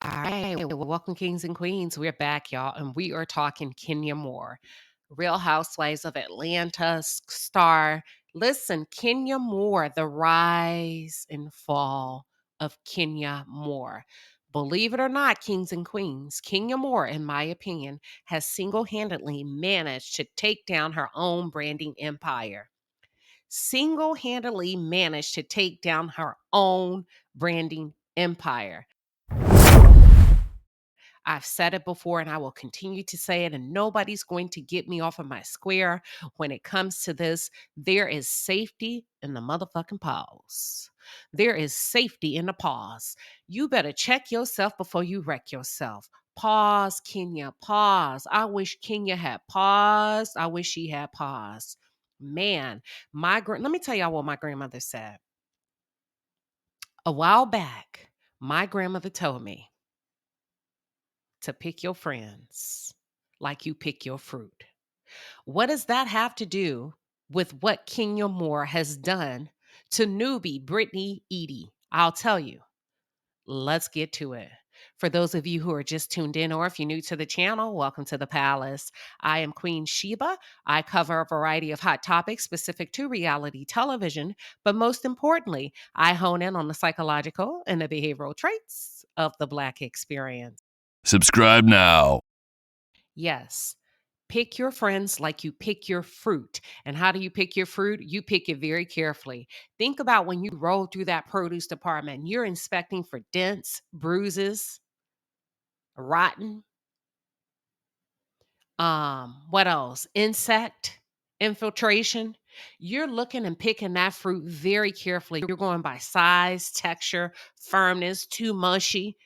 All right, well, welcome, kings and queens. We're back, y'all, and we are talking Kenyamoore, Real Housewives of Atlanta star. Listen, Kenyamoore, the rise and fall of Kenyamoore. Believe it or not, kings and queens, Kenyamoore, in my opinion, has single-handedly managed to take down her own branding empire. Single-handedly managed to take down her own branding empire. I've said it before and I will continue to say it, and nobody's going to get me off of my square when it comes to this. There is safety in the motherfucking pause. There is safety in the pause. You better check yourself before you wreck yourself. Pause, Kenya, pause. I wish Kenya had paused. I wish she had paused. Man, let me tell y'all what my grandmother said. A while back, my grandmother told me to pick your friends like you pick your fruit. What does that have to do with what Kenyamoore has done to newbie Brittany Edie? I'll tell you. Let's get to it. For those of you who are just tuned in, or if you're new to the channel, welcome to the palace. I am Queen Sheba. I cover a variety of hot topics specific to reality television, but most importantly, I hone in on the psychological and the behavioral traits of the Black experience. Subscribe now. Yes. Pick your friends like you pick your fruit. And how do you pick your fruit? You pick it very carefully. Think about when you roll through that produce department, you're inspecting for dents, bruises, rotten, what else? Insect infiltration. You're looking and picking that fruit very carefully. You're going by size, texture, firmness, too mushy.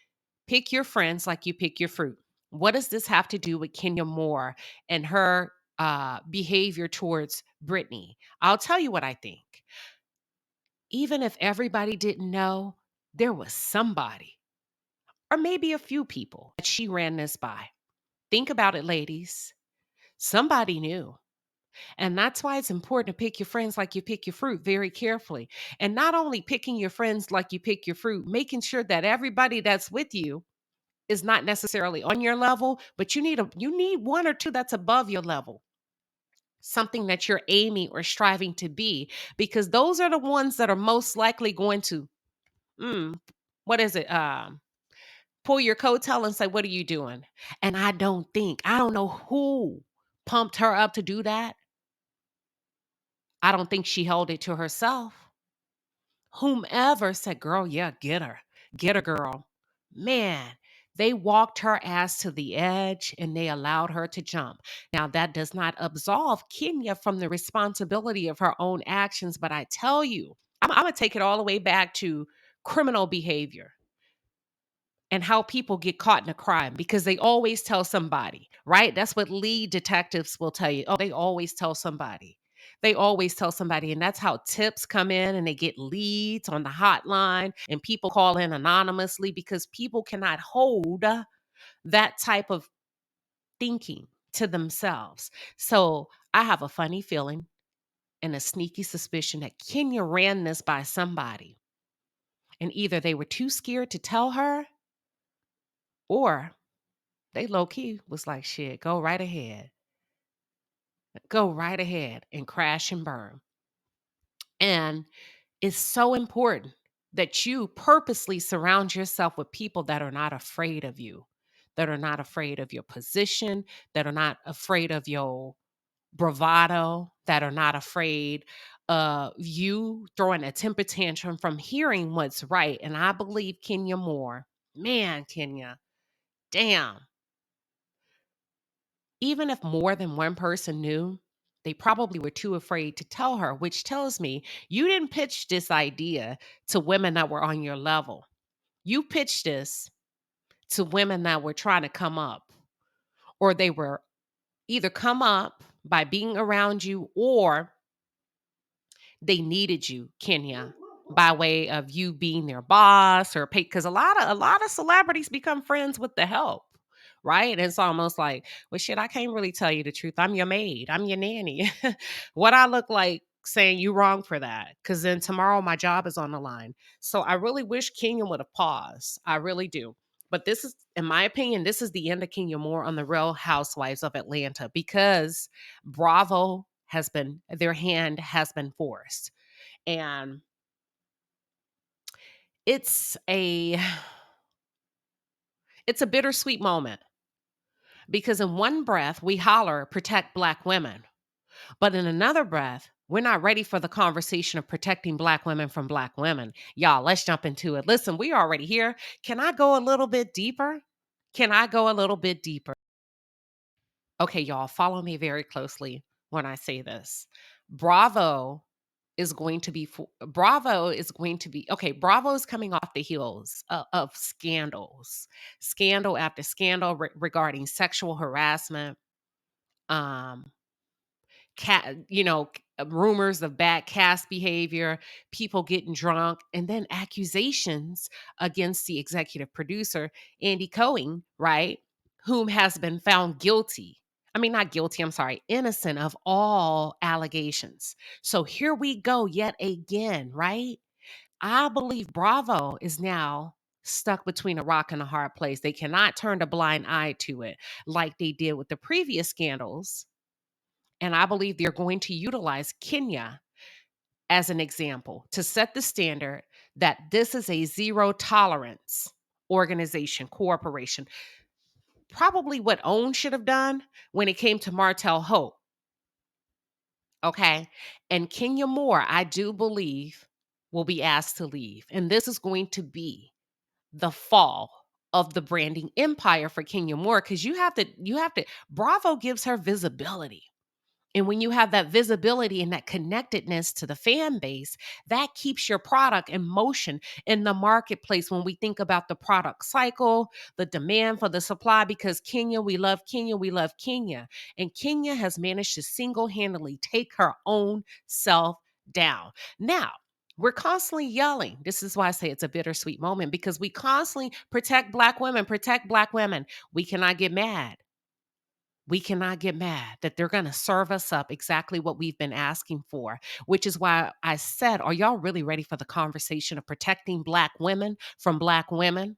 Pick your friends like you pick your fruit. What does this have to do with Kenyamoore and her behavior towards Brittany? I'll tell you what I think. Even if everybody didn't know, there was somebody, or maybe a few people, that she ran this by. Think about it, ladies. Somebody knew. And that's why it's important to pick your friends like you pick your fruit very carefully. And not only picking your friends like you pick your fruit, making sure that everybody that's with you is not necessarily on your level, but you need one or two that's above your level. Something that you're aiming or striving to be, because those are the ones that are most likely going to, what is it? Pull your coattail and say, "What are you doing?" And I don't know who pumped her up to do that. I don't think she held it to herself. Whomever said, "Girl, yeah, get her, girl." Man, they walked her ass to the edge and they allowed her to jump. Now, that does not absolve Kenya from the responsibility of her own actions, but I tell you, I'm going to take it all the way back to criminal behavior and how people get caught in a crime, because they always tell somebody, right? That's what lead detectives will tell you. Oh, they always tell somebody. They always tell somebody. And that's how tips come in and they get leads on the hotline and people call in anonymously, because people cannot hold that type of thinking to themselves. So I have a funny feeling and a sneaky suspicion that Kenya ran this by somebody. And either they were too scared to tell her, or they low key was like, "Shit, go right ahead. Go right ahead and crash and burn." And it's so important that you purposely surround yourself with people that are not afraid of you, that are not afraid of your position, that are not afraid of your bravado, that are not afraid of you throwing a temper tantrum from hearing what's right. And I believe Kenyamoore, man, Kenya, damn. Even if more than one person knew, they probably were too afraid to tell her, which tells me you didn't pitch this idea to women that were on your level. You pitched this to women that were trying to come up, or they were either come up by being around you, or they needed you, Kenya, by way of you being their boss or pay. Because a lot of celebrities become friends with the help, right? And it's almost like, well, shit, I can't really tell you the truth. I'm your maid. I'm your nanny. What I look like saying you wrong for that, because then tomorrow my job is on the line. So I really wish Kenya would have paused. I really do. But this is, in my opinion, this is the end of Kenyamoore on the Real Housewives of Atlanta, because Bravo has been, their hand has been forced. And it's a it's a bittersweet moment, because in one breath we holler protect Black women, but in another breath we're not ready for the conversation of protecting Black women from Black women. Y'all, let's jump into it. Listen, we already here. Can I go a little bit deeper? Can I go a little bit deeper? Okay, y'all, follow me very closely when I say this. Bravo is going to be okay. Bravo is coming off the heels of scandals, scandal after scandal regarding sexual harassment, um, rumors of bad cast behavior, people getting drunk, and then accusations against the executive producer, Andy Cohen, right? Whom has been found guilty. I mean, not guilty, I'm sorry, innocent of all allegations. So here we go yet again, right? I believe Bravo is now stuck between a rock and a hard place. They cannot turn a blind eye to it like they did with the previous scandals, and I believe they're going to utilize Kenya as an example to set the standard that this is a zero tolerance organization, corporation. Probably what OWN should have done when it came to Martel Hope. Okay. And Kenyamoore, I do believe, will be asked to leave. And this is going to be the fall of the branding empire for Kenyamoore, because Bravo gives her visibility. And when you have that visibility and that connectedness to the fan base, that keeps your product in motion in the marketplace. When we think about the product cycle, the demand for the supply, because Kenya, we love Kenya, we love Kenya. And Kenya has managed to single handedly take her own self down. Now, we're constantly yelling. This is why I say it's a bittersweet moment, because we constantly protect Black women, protect Black women. We cannot get mad. We cannot get mad that they're going to serve us up exactly what we've been asking for, which is why I said, are y'all really ready for the conversation of protecting Black women from Black women?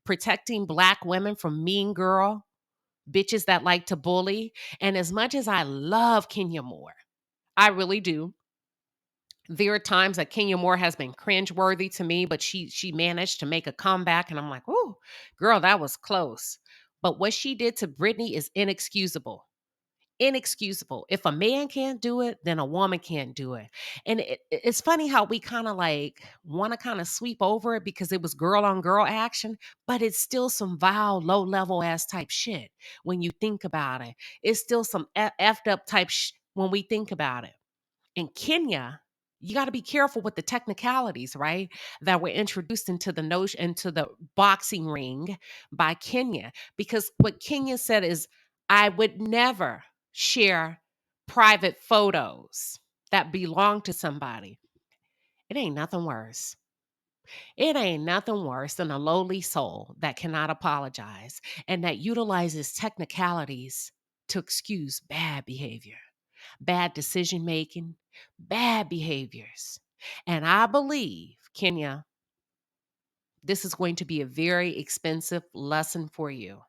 Protecting Black women from mean girl, bitches that like to bully? And as much as I love Kenyamoore, I really do. There are times that Kenyamoore has been cringeworthy to me, but she managed to make a comeback, and I'm like, "Ooh, girl, that was close." But what she did to Brittany is inexcusable. Inexcusable. If a man can't do it, then a woman can't do it. And it's funny how we kind of like want to kind of sweep over it because it was girl on girl action, but it's still some vile, low level ass type shit when you think about it. It's still some effed up type when we think about it. In Kenya, you got to be careful with the technicalities, right? That were introduced into the notion, into the boxing ring by Kenya. Because what Kenya said is, I would never share private photos that belong to somebody. It ain't nothing worse. It ain't nothing worse than a lowly soul that cannot apologize and that utilizes technicalities to excuse bad behavior, bad decision making, bad behaviors. And I believe, Kenya, this is going to be a very expensive lesson for you.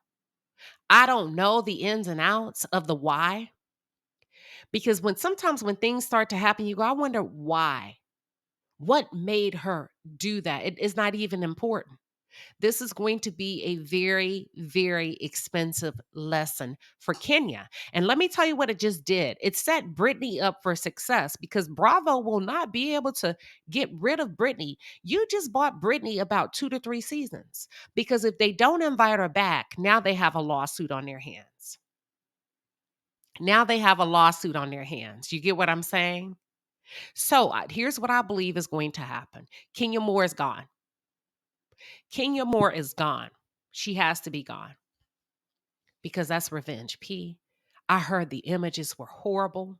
I don't know the ins and outs of the why, because sometimes when things start to happen, you go, I wonder why. What made her do that? It is not even important. This is going to be a very, very expensive lesson for Kenya. And let me tell you what it just did. It set Britney up for success, because Bravo will not be able to get rid of Britney. You just bought Britney about 2 to 3 seasons, because if they don't invite her back, now they have a lawsuit on their hands. Now they have a lawsuit on their hands. You get what I'm saying? So here's what I believe is going to happen. Kenyamoore is gone. Kenyamoore is gone. She has to be gone, because that's revenge. I heard the images were horrible,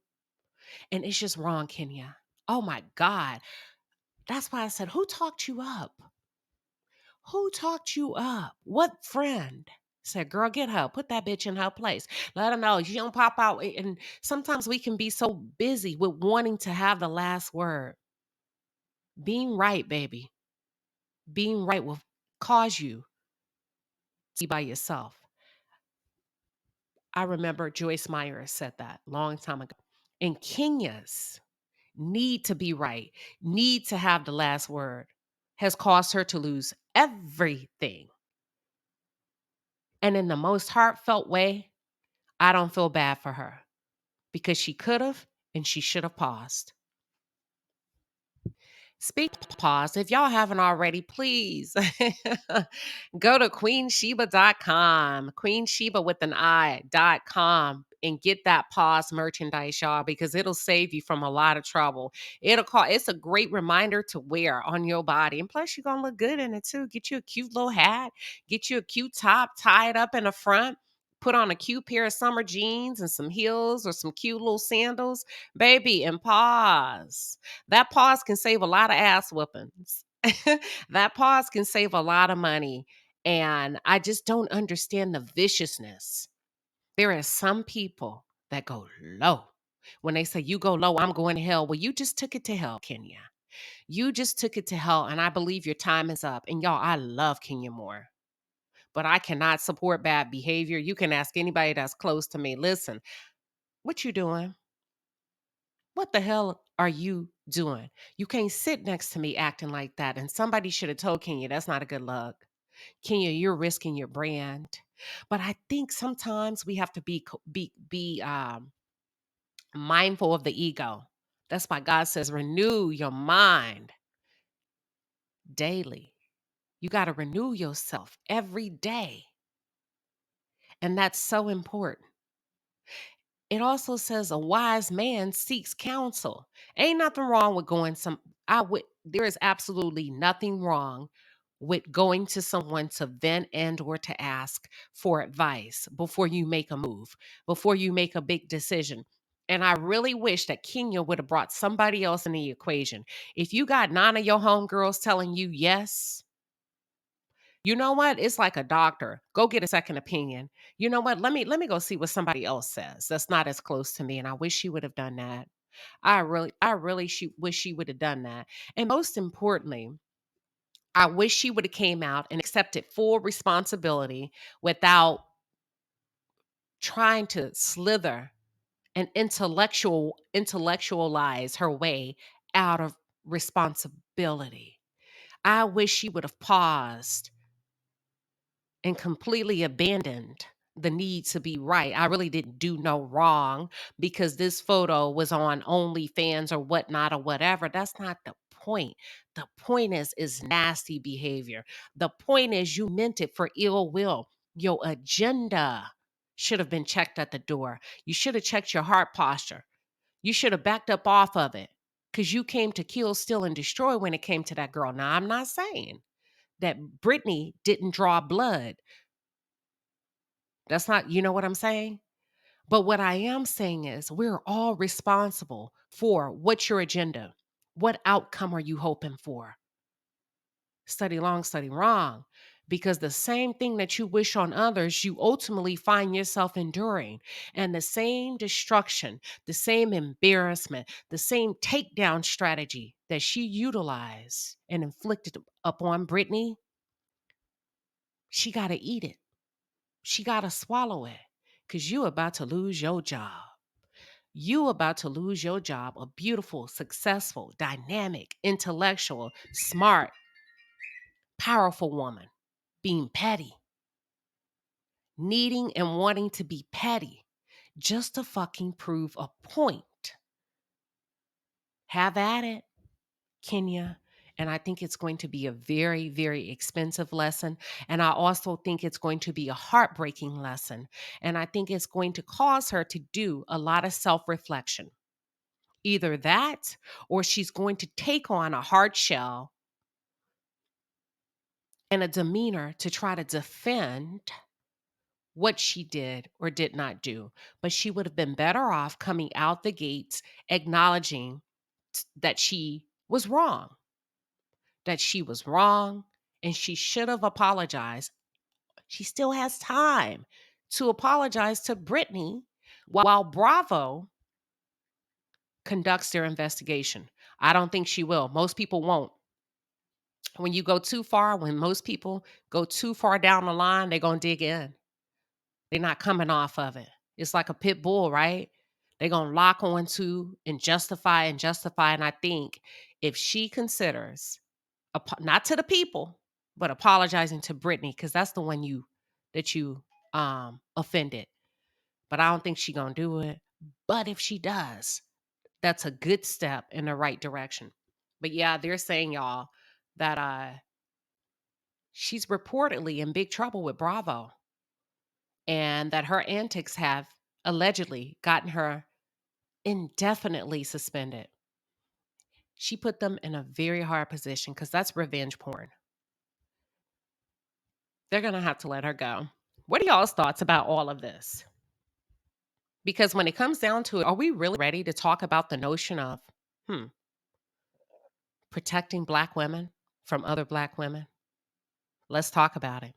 and it's just wrong, Kenya. Oh my God. That's why I said, who talked you up? Who talked you up? What friend Said, girl, get her. Put that bitch in her place. Let her know she don't pop out. And sometimes we can be so busy with wanting to have the last word. Being right, baby. Being right will cause you to be by yourself. I remember Joyce Meyer said that a long time ago. And Kenya's need to be right, need to have the last word, has caused her to lose everything. And in the most heartfelt way, I don't feel bad for her because she could have and she should have paused. Speak of pause, if y'all haven't already, please go to queensheba.com, queensheba with an I.com, and get that pause merchandise, y'all, because it'll save you from a lot of trouble. It's a great reminder to wear on your body. And plus, you're going to look good in it too. Get you a cute little hat, get you a cute top, tie it up in the front. Put on a cute pair of summer jeans and some heels or some cute little sandals, baby, and pause. That pause can save a lot of ass whoopings. That pause can save a lot of money. And I just don't understand the viciousness. There are some people that go low. When they say, you go low, I'm going to hell. Well, you just took it to hell, Kenya. You just took it to hell. And I believe your time is up. And y'all, I love Kenyamoore, but I cannot support bad behavior. You can ask anybody that's close to me. Listen, what you doing? What the hell are you doing? You can't sit next to me acting like that. And somebody should have told Kenya, that's not a good look. Kenya, you're risking your brand. But I think sometimes we have to be mindful of the ego. That's why God says, renew your mind daily. You got to renew yourself every day. And that's so important. It also says a wise man seeks counsel. Ain't nothing wrong with going there is absolutely nothing wrong with going to someone to vent and or to ask for advice before you make a move, before you make a big decision. And I really wish that Kenya would have brought somebody else in the equation. If you got 9 of your homegirls telling you yes, you know what? It's like a doctor. Go get a second opinion. You know what? Let me go see what somebody else says. That's not as close to me. And I wish she would have done that. Wish she would have done that. And most importantly, I wish she would have came out and accepted full responsibility without trying to slither and intellectualize her way out of responsibility. I wish she would have paused and completely abandoned the need to be right. I really didn't do no wrong because this photo was on OnlyFans or whatnot or whatever. That's not the point. The point is nasty behavior. The point is you meant it for ill will. Your agenda should have been checked at the door. You should have checked your heart posture. You should have backed up off of it because you came to kill, steal, and destroy when it came to that girl. Now, I'm not saying that Brittany didn't draw blood. That's not, you know what I'm saying? But what I am saying is we're all responsible for what's your agenda? What outcome are you hoping for? Study long, study wrong. Because the same thing that you wish on others, you ultimately find yourself enduring. And the same destruction, the same embarrassment, the same takedown strategy that she utilized and inflicted upon Brittany, she got to eat it. She got to swallow it because you about to lose your job. You about to lose your job. A beautiful, successful, dynamic, intellectual, smart, powerful woman being petty, needing and wanting to be petty just to fucking prove a point. Have at it, Kenya. And I think it's going to be a very, very expensive lesson. And I also think it's going to be a heartbreaking lesson. And I think it's going to cause her to do a lot of self-reflection. Either that, or she's going to take on a hard shell and a demeanor to try to defend what she did or did not do. But she would have been better off coming out the gates, acknowledging that she was wrong, and she should have apologized She still has time to apologize to Brittany while Bravo conducts their investigation. I don't think she will. Most people won't. When you go too far, when most people go too far down the line, they're going to dig in. They're not coming off of it. It's like a pit bull, right? They're going to lock onto and justify and justify. And I think if she considers, not to the people, but apologizing to Brittany, because that's the one that you offended. But I don't think she's going to do it. But if she does, that's a good step in the right direction. But yeah, they're saying, y'all, that she's reportedly in big trouble with Bravo, and that her antics have allegedly gotten her indefinitely suspended. She put them in a very hard position because that's revenge porn. They're going to have to let her go. What are y'all's thoughts about all of this? Because when it comes down to it, are we really ready to talk about the notion of protecting Black women from other Black women? Let's talk about it.